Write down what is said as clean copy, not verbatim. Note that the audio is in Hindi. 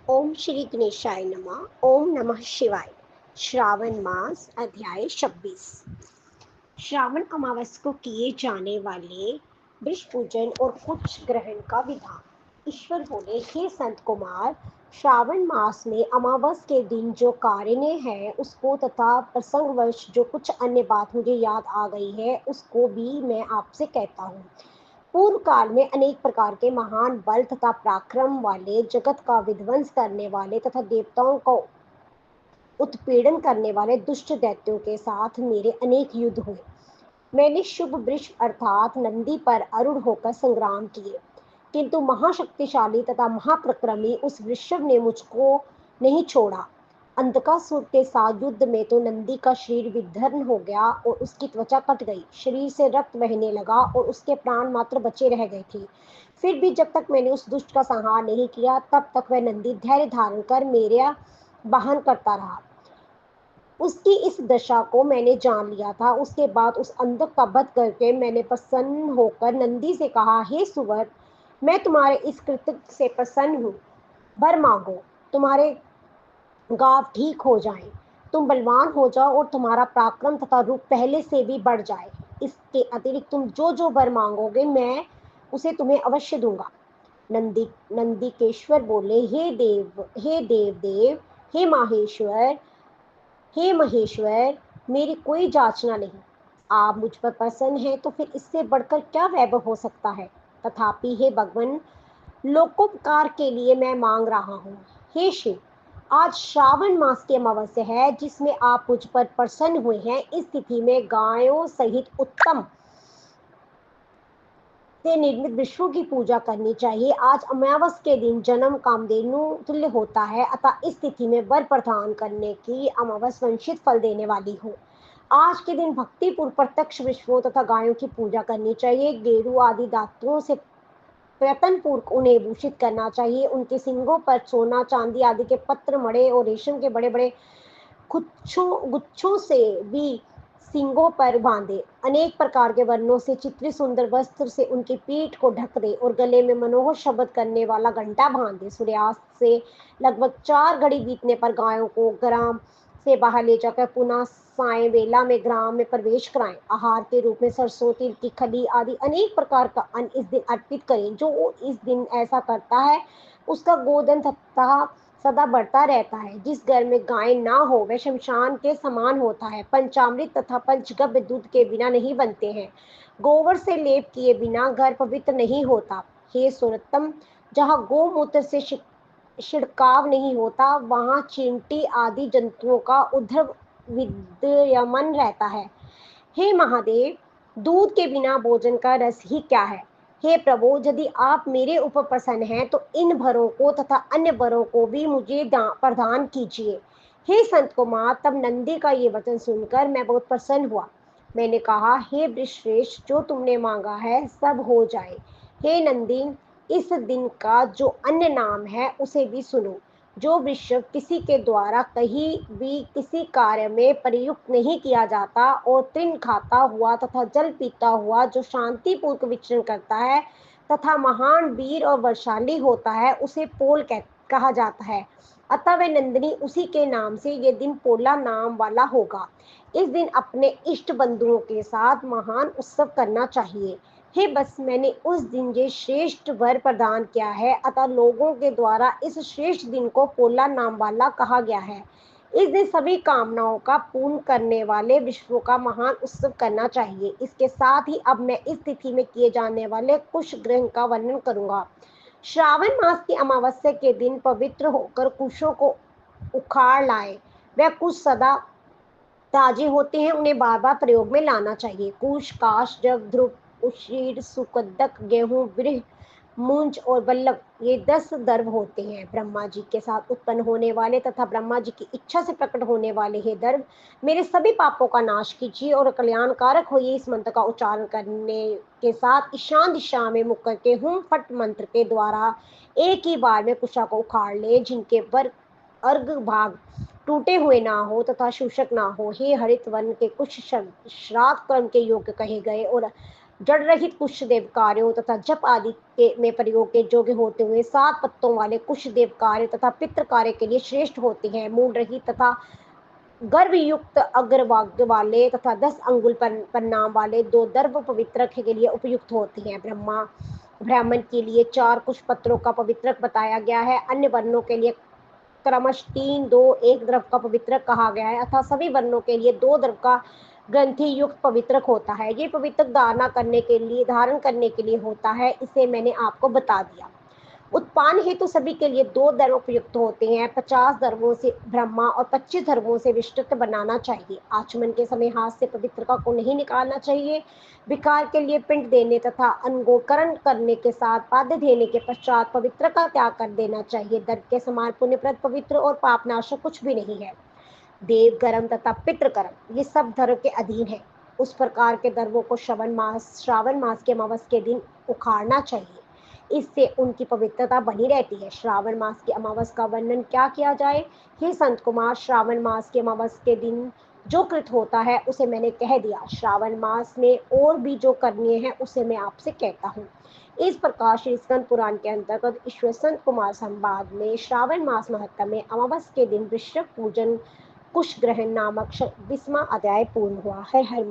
ओम श्री गणेशाय नमः। ओम नमः शिवाय। श्रावण मास अध्याय 26। श्रावण अमावस को किए जाने वाले वृष पूजन और कुछ ग्रहण का विधान। ईश्वर बोले, हे संत कुमार, श्रावण मास में अमावस के दिन जो कार्य है उसको तथा प्रसंगवश जो कुछ अन्य बात मुझे याद आ गई है उसको भी मैं आपसे कहता हूँ। पूर्व काल में अनेक प्रकार के महान बल तथा पराक्रम वाले, जगत का विध्वंस करने वाले तथा देवताओं को उत्पीड़न करने वाले दुष्ट दैत्यों के साथ मेरे अनेक युद्ध हुए। मैंने शुभ वृष अर्थात नंदी पर आरूढ़ होकर संग्राम किए, किंतु महाशक्तिशाली तथा महाप्रक्रमी उस वृषभ ने मुझको नहीं छोड़ा। अंधकासुर के साथ युद्ध में तो नंदी का शरीर विदीर्ण हो गया और उसकी त्वचा कट गई, शरीर से रक्त बहने लगा और उसके प्राण मात्र बचे रह गए थे। फिर भी जब तक मैंने उस दुष्ट का संहार नहीं किया तब तक वह नंदी धैर्य धारण कर मेरा वाहन करता रहा। उसकी इस दशा को मैंने जान लिया था। उसके बाद उस अंधक का वध करके मैंने प्रसन्न होकर नंदी से कहा, हे सुवर, मैं तुम्हारे इस कृत्य से प्रसन्न हूँ। वर मांगो, तुम्हारे गांव ठीक हो जाएं, तुम बलवान हो जाओ और तुम्हारा पराक्रम तथा रूप पहले से भी बढ़ जाए। इसके अतिरिक्त तुम जो जो वर मांगोगे मैं उसे तुम्हें अवश्य दूंगा। नंदीकेश्वर बोले, हे देव देव, हे माहेश्वर, हे महेश्वर, मेरी कोई जांचना नहीं। आप मुझ पर प्रसन्न हैं तो फिर इससे बढ़कर क्या वैभव हो सकता है। तथापि हे भगवान, लोकोपकार के लिए मैं मांग रहा हूँ। हे शिव, आज श्रावण मास की अमावस्या है जिसमें आप मुझ पर प्रसन्न हुए हैं। इस तिथि में गायों सहित उत्तम से निर्मित विष्णु की पूजा करनी चाहिए। आज अमावस के दिन जन्म कामधेनु तुल्य होता है, अतः इस तिथि में वर प्रदान करने की अमावस वंशित फल देने वाली हो। आज के दिन भक्ति पूर्व प्रत्यक्ष विष्णु तथा गायों की पूजा करनी चाहिए। गेरू आदि धातुओं से प्रयत्न पूर्वक उन्हें भूषित करना चाहिए। उनके सिंगों पर सोना चांदी आदि के पत्र मड़े और रेशम के बड़े बड़े गुच्छों से भी सींगों पर बांधे। अनेक प्रकार के वर्णों से चित्रित सुंदर वस्त्र से उनकी पीठ को ढक दे और गले में मनोहर शब्द करने वाला घंटा बांध दे। सूर्यास्त से लगभग 4 घड़ी बीतने पर गायों को ग्राम से बाहर ले जाकर पुनः साय वेला में ग्राम में प्रवेश कराएं। आहार के रूप में सरसों, तिल की खली आदि अनेक प्रकार का अन्न इस दिन अर्पित करें। जो इस दिन ऐसा करता है उसका गोधन तथा सदा बढ़ता रहता है। जिस घर में गाय ना हो वह शमशान के समान होता है। पंचामृत तथा पंचगव्य दूध के बिना नहीं बनते हैं। गोबर से लेप किए बिना घर पवित्र नहीं होता। हे सुरतम, जहाँ गोमूत्र से छिड़काव नहीं होता वहाँ चींटी आदि जंतुओं का उद्भव विद्यमान रहता है। हे महादेव, दूध के बिना भोजन का रस ही क्या है। हे प्रभु, यदि आप मेरे ऊपर प्रसन्न हैं तो इन भरों को तथा अन्य भरों को भी मुझे प्रदान कीजिए। हे संत कुमार, तब नंदी का ये वचन सुनकर मैं बहुत प्रसन्न हुआ। मैंने कहा, हे वृषश्रेष्ठ, जो तुमने मांगा है सब हो जाए। हे नंदी, इस दिन का जो अन्य नाम है उसे भी सुनो। जो वृषभ किसी के द्वारा कहीं भी किसी कार्य में प्रयुक्त नहीं किया जाता और तृण खाता हुआ तथा जल पीता हुआ जो शांतिपूर्वक विचरण करता है तथा महान वीर और वर्षाली होता है उसे पोल कहा जाता है। अतः वह नंदिनी उसी के नाम से ये दिन पोला नाम वाला होगा। इस दिन अपने इष्ट बंधुओं के साथ महान उत्सव करना चाहिए। हे बस, मैंने उस दिन ये श्रेष्ठ वर प्रदान किया है, अतः लोगों के द्वारा इस श्रेष्ठ दिन को पोला नाम वाला कहा गया है। इस दिन सभी कामनाओं का पूर्ण करने वाले विष्णु का महान उत्सव करना चाहिए। इसके साथ ही अब मैं इस तिथि में किए जाने वाले कुश ग्रहण का वर्णन करूंगा। श्रावण मास की अमावस्या के दिन पवित्र होकर कुशों को उखाड़ लाए। वह कुश सदा ताजे होते हैं, उन्हें बार बार प्रयोग में लाना चाहिए। कुश, काश, जव, ध्रुव, उशीर, सुकदक, गेहूं, वृह, मूंज और वल्लभ ये 10 दर्भ होते हैं। ब्रह्मा जी के साथ उत्पन्न होने वाले तथा ब्रह्मा जी की इच्छा से प्रकट होने वाले हे दर्भ, मेरे सभी पापों का नाश कीजिए और कल्याणकारक हो। ये इस मंत्र का उच्चारण करने के साथ ईशान दिशा में मुख करके हुम फट मंत्र के द्वारा एक ही बार में कुशा को उखाड़ ले, जिनके वर्ग अर्घ भाग टूटे हुए ना हो तथा शोषक ना हो। हे हरित वर्ण के कुछ श्राद्ध कर्म के योग्य कहे गए और जड़ रहित कुश देव कार्यों तथा जप आदि के में प्रयोग के योग्य होते हुए 7 पत्तों वाले कुश देव कार्य तथा पितृ कार्य के लिए श्रेष्ठ होती है। मूल रहित तथा गर्भयुक्त अग्रभाग वाले तथा 10 अंगुल परिणाम वाले 2 दर्भ पवित्रक के लिए उपयुक्त होती हैं। ब्राह्मण के लिए 4 कुश पत्रों का पवित्रक बताया गया है। अन्य वर्णों के लिए क्रमश 3, 2, 1 द्रव का पवित्रक कहा गया है अथवा सभी वर्णों के लिए 2 द्रव का ग्रंथि युक्त पवित्रक होता है। ये पवित्रक धारण करने के लिए होता है। इसे मैंने आपको बता दिया। उत्पान हेतु सभी के लिए 2 दर्व उपयुक्त होते हैं। 50 दर्वों से ब्रह्मा और 25 दर्वों से विष्टुत बनाना चाहिए। आचमन के समय हाथ से पवित्रता को नहीं निकालना चाहिए। विकार के लिए पिंड देने तथा अंगोकरण करने के साथ पाद्य देने के पश्चात पवित्र का त्याग कर देना चाहिए। दर्भ के समान पुण्यप्रद पवित्र और पापनाशक कुछ भी नहीं है। देव कर्म तथा पितृ कर्म ये सब धर्म के अधीन है। उस प्रकार के दर्वों को श्रावण मास के अमावस के दिन उखाड़ना चाहिए। इससे उनकी पवित्रता बनी रहती है। श्रावण मास की अमावस का वर्णन क्या किया जाए? हे संत कुमार, श्रावण मास के अमावस के दिन जो कृत होता है उसे मैंने कह दिया। श्रावण मास में और भी जो करनीय है उसे मैं आपसे कहता हूँ। इस प्रकार श्री स्कंद पुराण के अंतर्गत ईश्वर संत कुमार संवाद में श्रावण मास महत्व में अमावस के दिन वृषभ पूजन कुश ग्रहण नामक 20वां अध्याय पूर्ण हुआ है। हर